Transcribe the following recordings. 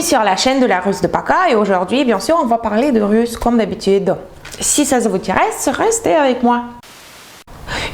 Bienvenue sur la chaîne de la Russe de Paka et aujourd'hui, bien sûr, on va parler de russe comme d'habitude. Si ça vous intéresse, restez avec moi.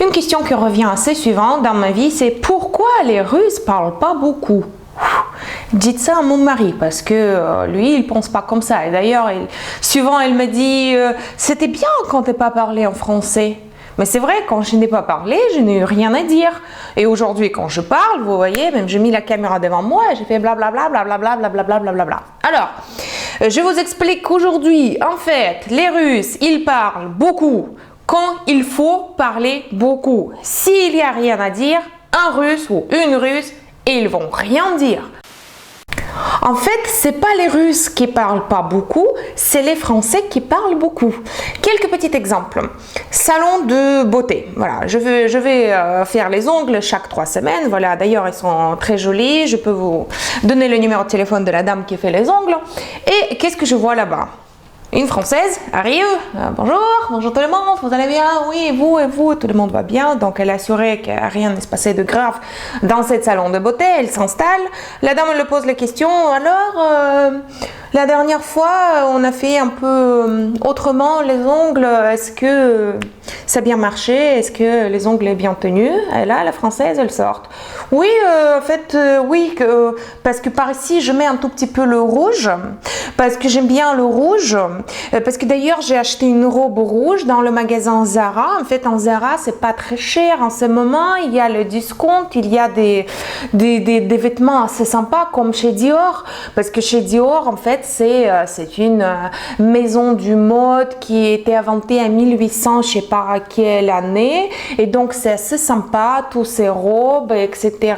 Une question qui revient assez souvent dans ma vie, c'est pourquoi les Russes parlent pas beaucoup? Dites ça à mon mari parce que lui, il pense pas comme ça. Et d'ailleurs, souvent, il me dit c'était bien quand t'es pas parlé en français. Mais c'est vrai, quand je n'ai pas parlé, je n'ai eu rien à dire. Et aujourd'hui, quand je parle, vous voyez, même j'ai mis la caméra devant moi et j'ai fait blablabla, blablabla, blablabla, blablabla. Alors, je vous explique qu'aujourd'hui, en fait, les Russes, ils parlent beaucoup quand il faut parler beaucoup. S'il n'y a rien à dire, un Russe ou une Russe, ils vont rien dire. En fait, c'est pas les Russes qui parlent pas beaucoup, c'est les Français qui parlent beaucoup. Quelques petits exemples. Salon de beauté. Voilà, je vais faire les ongles chaque 3 semaines. Voilà, d'ailleurs, ils sont très jolis. Je peux vous donner le numéro de téléphone de la dame qui fait les ongles. Et qu'est-ce que je vois là-bas? Une Française arrive, bonjour tout le monde, vous allez bien? Oui, et vous, tout le monde va bien. Donc elle a assuré que rien ne se passait de grave dans cette salon de beauté, elle s'installe. La dame elle pose la question, alors, la dernière fois, on a fait un peu autrement les ongles, est-ce que ça a bien marché? Est-ce que les ongles sont bien tenus? Et là, la Française, elle sort. Oui, en fait, oui, parce que par ici, je mets un tout petit peu le rouge, parce que j'aime bien le rouge. Parce que d'ailleurs, j'ai acheté une robe rouge dans le magasin Zara. En fait, en Zara, c'est pas très cher en ce moment. Il y a le discount, il y a des vêtements assez sympas comme chez Dior. Parce que chez Dior, en fait, c'est une maison du mode qui a été inventée en 1800, je sais pas quelle année. Et donc, c'est assez sympa, tous ces robes, etc.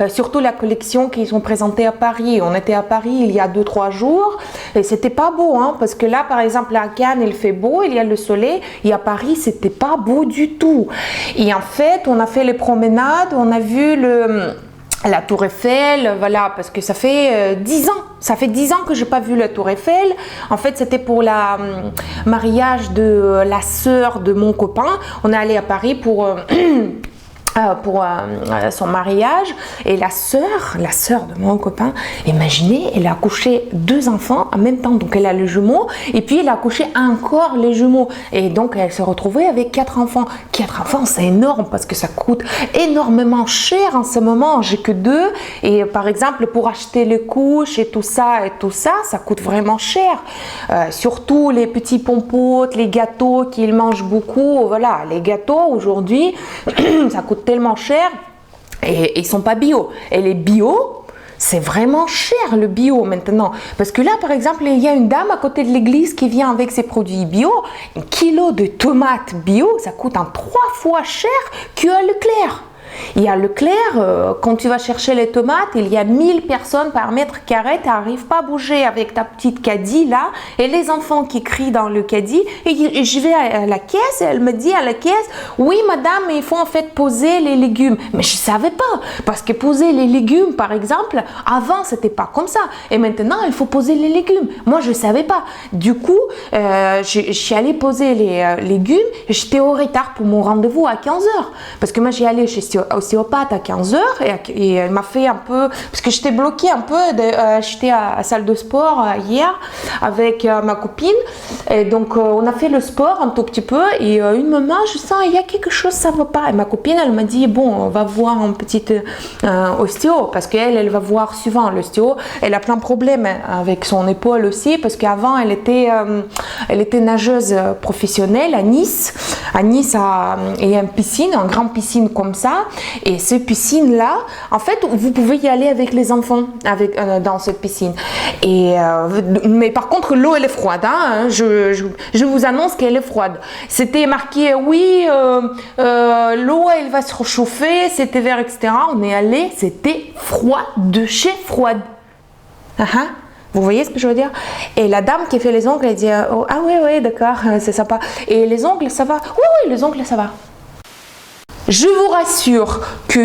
Surtout la collection qu'ils ont présentée à Paris. On était à Paris il y a 2-3 jours et c'était pas beau, hein, parce que là, par exemple, à Cannes, il fait beau, il y a le soleil, et à Paris, c'était pas beau du tout. Et en fait, on a fait les promenades, on a vu la Tour Eiffel, voilà, parce que ça fait 10 ans. Ça fait 10 ans que j'ai pas vu la Tour Eiffel. En fait, c'était pour le mariage de la sœur de mon copain. On est allé à Paris pour son mariage, et la sœur de mon copain, imaginez, elle a accouché 2 enfants en même temps, donc elle a les jumeaux et puis elle a accouché encore les jumeaux, et donc elle s'est retrouvée avec 4 enfants. 4 enfants, c'est énorme parce que ça coûte énormément cher en ce moment. J'ai que 2, et par exemple pour acheter les couches et tout ça, ça coûte vraiment cher. Surtout les petits pompotes, les gâteaux qu'ils mangent beaucoup. Voilà, les gâteaux aujourd'hui, ça coûte tellement cher et ils sont pas bio. Et les bio, c'est vraiment cher le bio maintenant. Parce que là, par exemple, il y a une dame à côté de l'église qui vient avec ses produits bio. 1 kilo de tomates bio, ça coûte 3 fois cher qu'à Leclerc. Et à Leclerc, quand tu vas chercher les tomates, il y a 1000 personnes par mètre carré, tu n'arrives pas à bouger avec ta petite caddie là, et les enfants qui crient dans le caddie, et je vais à la caisse, et elle me dit à la caisse, oui madame, mais il faut en fait poser les légumes. Mais je ne savais pas, parce que poser les légumes, par exemple, avant c'était pas comme ça, et maintenant il faut poser les légumes. Moi je ne savais pas. Du coup, je suis allée poser les légumes, et j'étais au retard pour mon rendez-vous à 15h, parce que moi j'ai allé chez ostéopathe à 15h et elle m'a fait un peu, parce que j'étais bloquée un peu, j'étais à la salle de sport hier avec ma copine, et donc on a fait le sport un tout petit peu, et une moment je sens il y a quelque chose, ça va pas, et ma copine elle m'a dit bon, on va voir un petit ostéo, parce qu'elle va voir souvent l'ostéo. Elle a plein de problèmes avec son épaule aussi, parce qu'avant elle était nageuse professionnelle à Nice. À Nice, il y a une piscine, une grande piscine comme ça. Et cette piscine-là, en fait, vous pouvez y aller avec les enfants dans cette piscine. Mais par contre, l'eau, elle est froide. Hein, je vous annonce qu'elle est froide. C'était marqué, oui, l'eau, elle va se réchauffer, c'était vert, etc. On est allé, c'était froid de chez froide. Vous voyez ce que je veux dire? Et la dame qui fait les ongles, elle dit, oh, ah oui, d'accord, c'est sympa. Et les ongles, ça va? Oui, les ongles, ça va. Je vous rassure que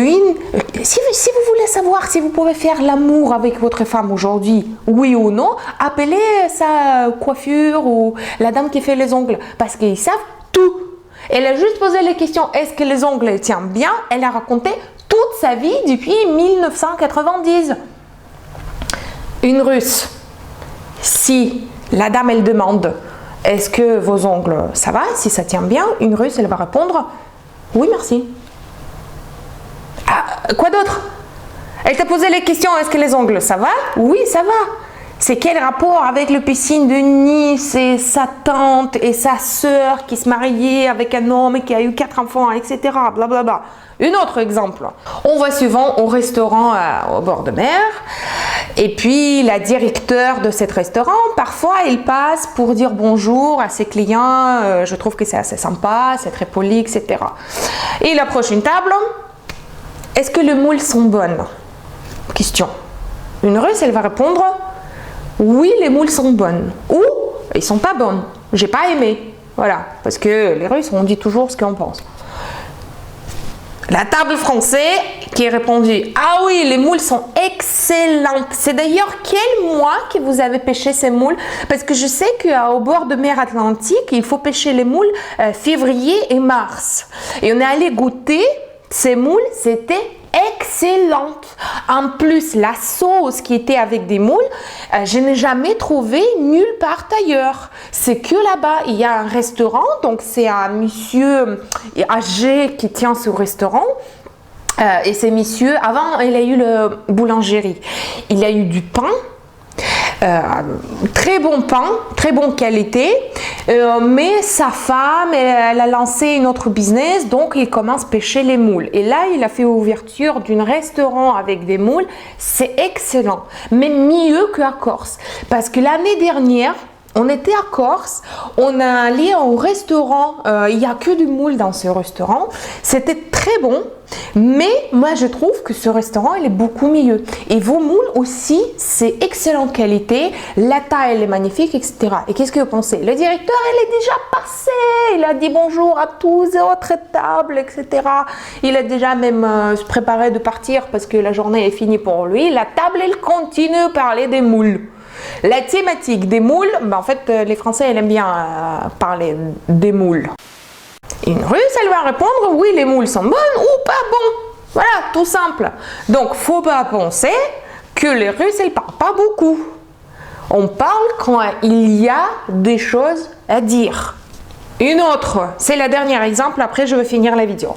si vous voulez savoir si vous pouvez faire l'amour avec votre femme aujourd'hui, oui ou non, appelez sa coiffure ou la dame qui fait les ongles, parce qu'ils savent tout. Elle a juste posé les questions, est-ce que les ongles tiennent bien? Elle a raconté toute sa vie depuis 1990. Une Russe, si la dame elle demande est-ce que vos ongles ça va, si ça tient bien, une Russe elle va répondre oui merci. Ah, quoi d'autre? Elle t'a posé les questions, est-ce que les ongles ça va? Oui ça va. C'est quel rapport avec le piscine de Nice et sa tante et sa sœur qui se mariait avec un homme et qui a eu 4 enfants, etc. Blablabla. Un autre exemple. On va souvent au restaurant au bord de mer et puis la directeur de cet restaurant, parfois il passe pour dire bonjour à ses clients. Je trouve que c'est assez sympa, c'est très poli, etc. Et il approche une table. Est-ce que les moules sont bonnes? Question. Une Russe, elle va répondre oui, les moules sont bonnes. Ou ils sont pas bonnes. J'ai pas aimé. Voilà. Parce que les Russes, on dit toujours ce qu'on pense. La table française qui a répondu ah oui, les moules sont excellentes. C'est d'ailleurs quel mois que vous avez pêché ces moules? Parce que je sais qu'au bord de mer Atlantique, il faut pêcher les moules février et mars. Et on est allé goûter ces moules, c'était excellente. En plus, la sauce qui était avec des moules, je n'ai jamais trouvé nulle part ailleurs. C'est que là-bas, il y a un restaurant, donc c'est un monsieur âgé qui tient ce restaurant. Et ce monsieur, avant, il a eu le boulangerie. Il a eu du pain. Très bon pain, très bonne qualité, mais sa femme, elle a lancé une autre business, donc il commence à pêcher les moules. Et là, il a fait ouverture d'un restaurant avec des moules, c'est excellent, mais mieux qu'à Corse. Parce que l'année dernière, on était à Corse, on est allé au restaurant, il n'y a que du moule dans ce restaurant, c'était très bon, mais moi je trouve que ce restaurant il est beaucoup mieux. Et vos moules aussi, c'est excellente qualité, la taille elle est magnifique, etc. Et qu'est-ce que vous pensez? Le directeur il est déjà passé, il a dit bonjour à tous et autres tables, etc. Il a déjà même se préparé de partir parce que la journée est finie pour lui. La table elle continue à parler des moules. La thématique des moules, en fait, les Français ils aiment bien parler des moules. Une Russe, elle va répondre oui, les moules sont bonnes ou pas bonnes. Voilà, tout simple. Donc, faut pas penser que les Russes, ils parlent pas beaucoup. On parle quand il y a des choses à dire. Une autre, c'est le dernier exemple, après je vais finir la vidéo.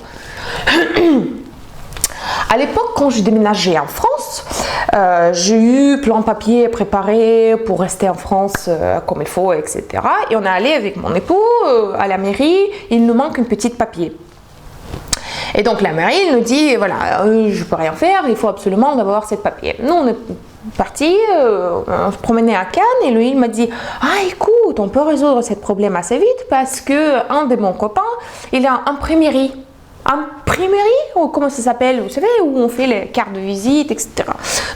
À l'époque, quand je déménageais en France, j'ai eu plein de papiers préparés pour rester en France comme il faut, etc. Et on est allé avec mon époux à la mairie, il nous manque un petit papier. Et donc la mairie nous dit, voilà, je ne peux rien faire, il faut absolument avoir ce papier. Nous, on est partis, on se promenait à Cannes et lui, il m'a dit, ah écoute, on peut résoudre ce problème assez vite parce que un de mon copain, il a imprimerie. Imprimerie, ou comment ça s'appelle, vous savez, où on fait les cartes de visite, etc.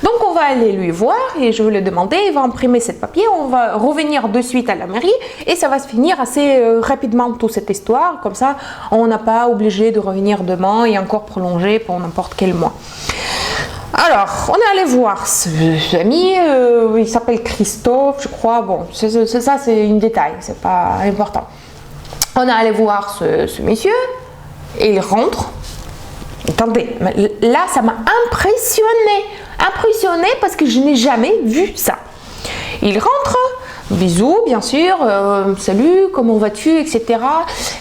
Donc on va aller lui voir et je vais lui demander, il va imprimer ce papier, on va revenir de suite à la mairie et ça va se finir assez rapidement toute cette histoire, comme ça on n'a pas obligé de revenir demain et encore prolonger pour n'importe quel mois. Alors, on est allé voir ce ami, il s'appelle Christophe, je crois, bon, ça c'est un détail, c'est pas important. On est allé voir ce monsieur. Et il rentre. Attendez, là ça m'a impressionné parce que je n'ai jamais vu ça. Il rentre, bisous bien sûr, salut, comment vas-tu, etc.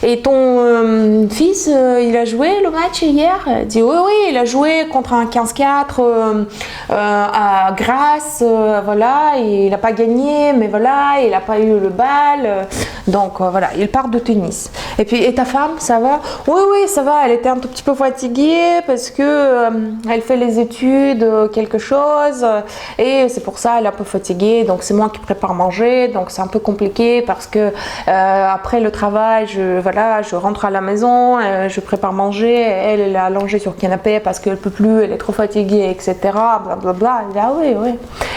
Et ton fils, il a joué le match hier? Il dit oui, il a joué contre un 15-4 à Grasse, voilà, et il n'a pas gagné, mais voilà, il n'a pas eu le bal, donc voilà, il part de tennis. Et puis, et ta femme, ça va? Oui, ça va, elle était un tout petit peu fatiguée parce que elle fait les études, quelque chose, et c'est pour ça elle est un peu fatiguée, donc c'est moi qui prépare manger, donc c'est un peu compliqué parce que après le travail, je rentre à la maison, je prépare manger, elle est allongée sur le canapé parce qu'elle peut plus, elle est trop fatiguée, etc. Blablabla. Elle dit ah oui.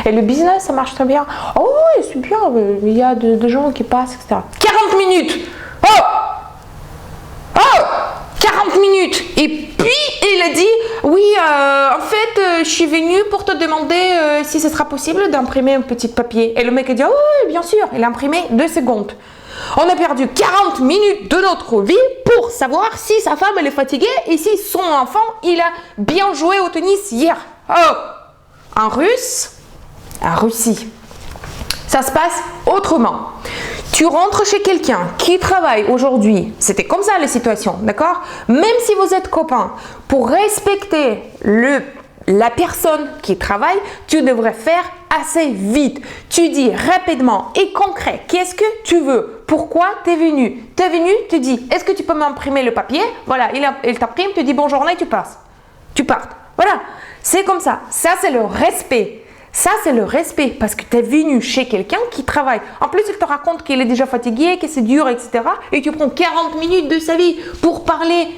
Et le business, ça marche très bien. Oh oui, c'est bien, il y a des gens qui passent, etc. 40 minutes. Oh 40 minutes. Et puis il a dit oui, en fait je suis venue pour te demander si ce sera possible d'imprimer un petit papier. Et le mec a dit oui, bien sûr. Il a imprimé 2 secondes. On a perdu 40 minutes de notre vie pour savoir si sa femme elle est fatiguée et si son enfant il a bien joué au tennis hier. Oh, un Russe, en Russie, ça se passe autrement. Tu rentres chez quelqu'un qui travaille aujourd'hui, c'était comme ça la situation, d'accord? Même si vous êtes copains, pour respecter la personne qui travaille, tu devrais faire assez vite. Tu dis rapidement et concret, qu'est-ce que tu veux? Pourquoi tu es venu? Tu es venu, tu dis, est-ce que tu peux m'imprimer le papier? Voilà, il t'imprime, tu dis bonne journée, tu passes. Tu partes. Voilà, c'est comme ça. Ça, c'est le respect. Ça, c'est le respect parce que tu es venu chez quelqu'un qui travaille. En plus, il te raconte qu'il est déjà fatigué, que c'est dur, etc. Et tu prends 40 minutes de sa vie pour parler.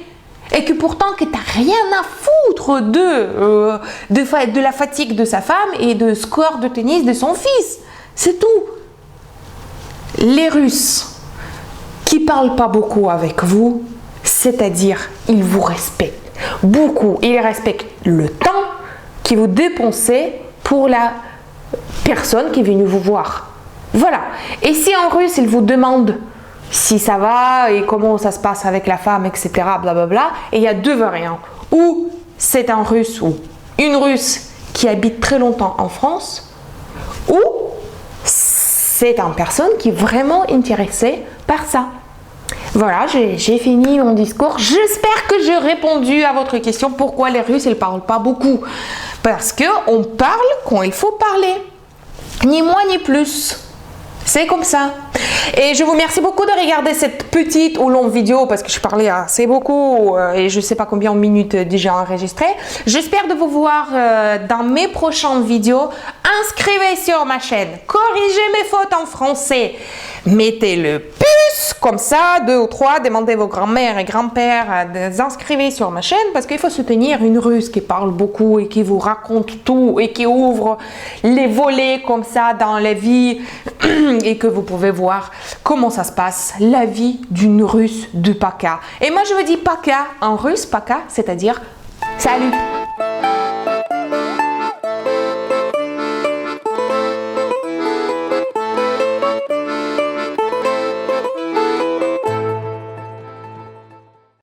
Et que pourtant, que tu n'as rien à foutre de la fatigue de sa femme et de score de tennis de son fils. C'est tout. Les Russes qui ne parlent pas beaucoup avec vous, c'est-à-dire, ils vous respectent beaucoup. Ils respectent le temps que vous dépensez pour la personne qui est venue vous voir. Voilà. Et si en russe, il vous demande si ça va et comment ça se passe avec la femme, etc., blablabla, et il y a deux variantes. Ou c'est un russe ou une russe qui habite très longtemps en France, ou c'est une personne qui est vraiment intéressée par ça. Voilà, j'ai fini mon discours. J'espère que j'ai répondu à votre question. Pourquoi les Russes, ils ne parlent pas beaucoup? Parce qu'on parle quand il faut parler. Ni moins ni plus. C'est comme ça. Et je vous remercie beaucoup de regarder cette petite ou longue vidéo parce que je parlais assez beaucoup et je ne sais pas combien de minutes déjà enregistrées. J'espère de vous voir dans mes prochaines vidéos. Inscrivez sur ma chaîne. Corrigez mes fautes en français. Mettez le plus comme ça, 2 ou 3. Demandez vos grands-mères et grands-pères d'inscrire sur ma chaîne parce qu'il faut soutenir une Russe qui parle beaucoup et qui vous raconte tout et qui ouvre les volets comme ça dans la vie et que vous pouvez voir comment ça se passe, la vie d'une Russe de PACA. Et moi je vous dis PACA en russe, PACA, c'est-à-dire salut.